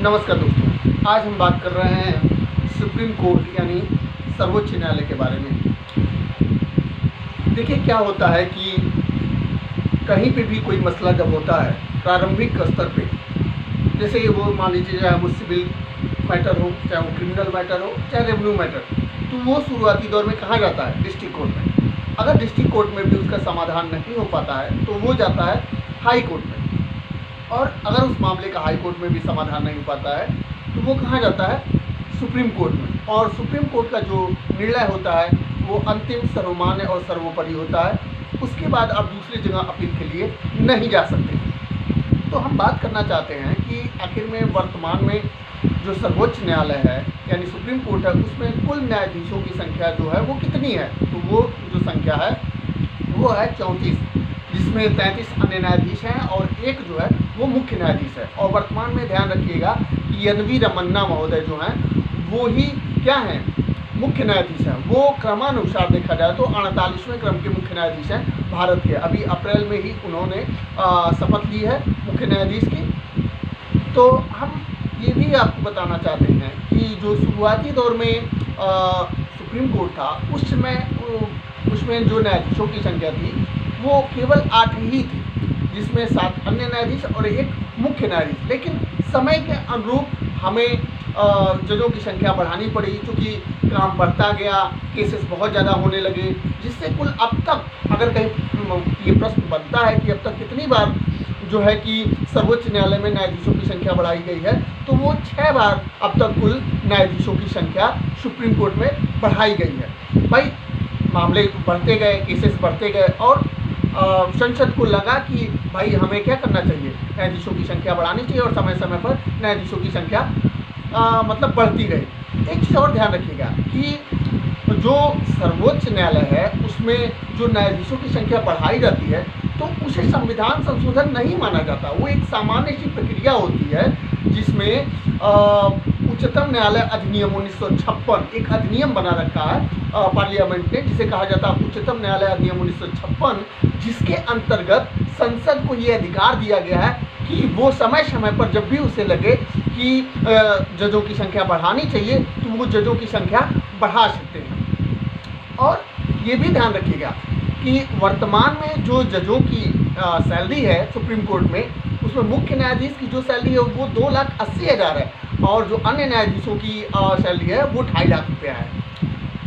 नमस्कार दोस्तों, आज हम बात कर रहे हैं सुप्रीम कोर्ट यानी सर्वोच्च न्यायालय के बारे में। देखिए क्या होता है कि कहीं पे भी कोई मसला जब होता है प्रारंभिक स्तर पे, जैसे वो मान लीजिए चाहे वो सिविल मैटर हो, चाहे वो क्रिमिनल मैटर हो, चाहे रेवेन्यू मैटर, तो वो शुरुआती दौर में कहाँ जाता है? डिस्ट्रिक्ट कोर्ट में। अगर डिस्ट्रिक्ट कोर्ट में भी उसका समाधान नहीं हो पाता है तो वो जाता है हाई कोर्ट में, और अगर उस मामले का हाई कोर्ट में भी समाधान नहीं हो पाता है तो वो कहाँ जाता है? सुप्रीम कोर्ट में। और सुप्रीम कोर्ट का जो निर्णय होता है वो अंतिम, सर्वमान्य और सर्वोपरि होता है। उसके बाद आप दूसरी जगह अपील के लिए नहीं जा सकते। तो हम बात करना चाहते हैं कि आखिर में वर्तमान में जो सर्वोच्च न्यायालय है यानी सुप्रीम कोर्ट है, उसमें कुल न्यायाधीशों की संख्या जो है वो कितनी है? तो वो जो संख्या है वो है 34, जिसमें 33 अन्य न्यायाधीश हैं और एक जो है वो मुख्य न्यायाधीश है। और वर्तमान में ध्यान रखिएगा कि एन.वी. रमन्ना महोदय जो हैं वो ही क्या हैं? मुख्य न्यायाधीश हैं। वो क्रमानुसार देखा जाए तो 48वें क्रम के मुख्य न्यायाधीश हैं भारत के। अभी अप्रैल में ही उन्होंने शपथ ली है मुख्य न्यायाधीश की। तो हम ये भी आपको बताना चाहते हैं कि जो शुरुआती दौर में सुप्रीम कोर्ट था उसमें जो न्यायाधीशों की संख्या थी वो केवल 8 ही थी, जिसमें 7 अन्य न्यायाधीश और एक मुख्य न्यायाधीश। लेकिन समय के अनुरूप हमें जजों की संख्या बढ़ानी पड़ी, क्योंकि काम बढ़ता गया, केसेस बहुत ज़्यादा होने लगे, जिससे कुल अब तक अगर कहीं ये प्रश्न बनता है कि अब तक कितनी बार जो है कि सर्वोच्च न्यायालय में न्यायाधीशों की संख्या बढ़ाई गई है, तो वो 6 बार अब तक कुल न्यायाधीशों की संख्या सुप्रीम कोर्ट में बढ़ाई गई है। भाई मामले बढ़ते गए, केसेस बढ़ते गए और संसद को लगा कि भाई हमें क्या करना चाहिए, न्यायाधीशों की संख्या बढ़ानी चाहिए और समय समय पर न्यायाधीशों की संख्या मतलब बढ़ती रहे। एक चीज़ और ध्यान रखिएगा कि जो सर्वोच्च न्यायालय है उसमें जो न्यायाधीशों की संख्या बढ़ाई जाती है तो उसे संविधान संशोधन नहीं माना जाता। वो एक सामान्य सी प्रक्रिया होती है जिसमें उच्चतम न्यायालय अधिनियम 1956 एक अधिनियम बना रखा है पार्लियामेंट ने, जिसे कहा जाता है उच्चतम न्यायालय अधिनियम 1956, जिसके अंतर्गत संसद को ये अधिकार दिया गया है कि वो समय समय पर जब भी उसे लगे कि जजों की संख्या बढ़ानी चाहिए तो वो जजों की संख्या बढ़ा सकते हैं। और ये भी ध्यान रखिएगा कि वर्तमान में जो जजों की सैलरी है सुप्रीम कोर्ट में, उसमें मुख्य न्यायाधीश की जो सैलरी है वो 2,80,000 है और जो अन्य न्यायाधीशों की सैलरी है वो 2.5 लाख रुपया है।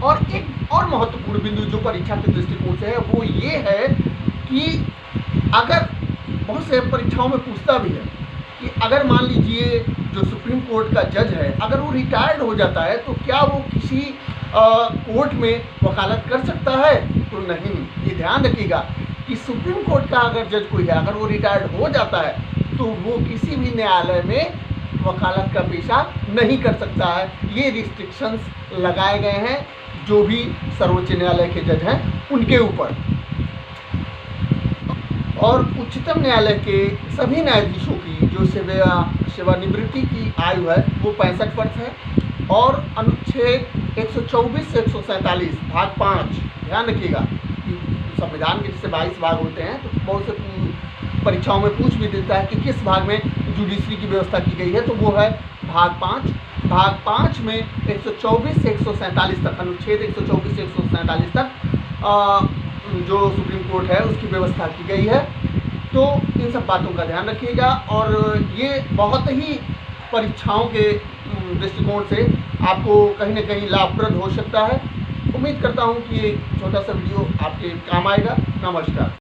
और एक और महत्वपूर्ण बिंदु जो परीक्षा के दृष्टिकोण से है वो ये है कि अगर बहुत से परीक्षाओं में पूछता भी है कि अगर मान लीजिए जो सुप्रीम कोर्ट का जज है अगर वो रिटायर्ड हो जाता है तो क्या वो किसी कोर्ट में वकालत कर सकता है? तो नहीं। ये ध्यान रखिएगा कि सुप्रीम कोर्ट का अगर जज कोई है, अगर वो रिटायर्ड हो जाता है तो वो किसी भी न्यायालय में वकालत का पेशा नहीं कर सकता है। ये रिस्ट्रिक्शंस लगाए गए हैं जो भी सर्वोच्च न्यायालय के जज हैं उनके ऊपर। और उच्चतम न्यायालय के सभी न्यायाधीशों की जो सेवानिवृत्ति की आयु है वो 65 वर्ष है। और अनुच्छेद 124 से 147 भाग 5, ध्यान रखिएगा कि संविधान के जैसे 22 भाग होते हैं तो बहुत से परीक्षाओं में पूछ भी देता है कि किस भाग में जुडिशरी की व्यवस्था की गई है, तो वो है भाग 5। भाग 5 में 124 से 147 तक, अनुच्छेद 124 से 147 तक जो सुप्रीम कोर्ट है उसकी व्यवस्था की गई है। तो इन सब बातों का ध्यान रखिएगा और ये बहुत ही परीक्षाओं के दृष्टिकोण से आपको कहीं ना कहीं लाभप्रद हो सकता है। उम्मीद करता हूँ कि ये छोटा सा वीडियो आपके काम आएगा। नमस्कार।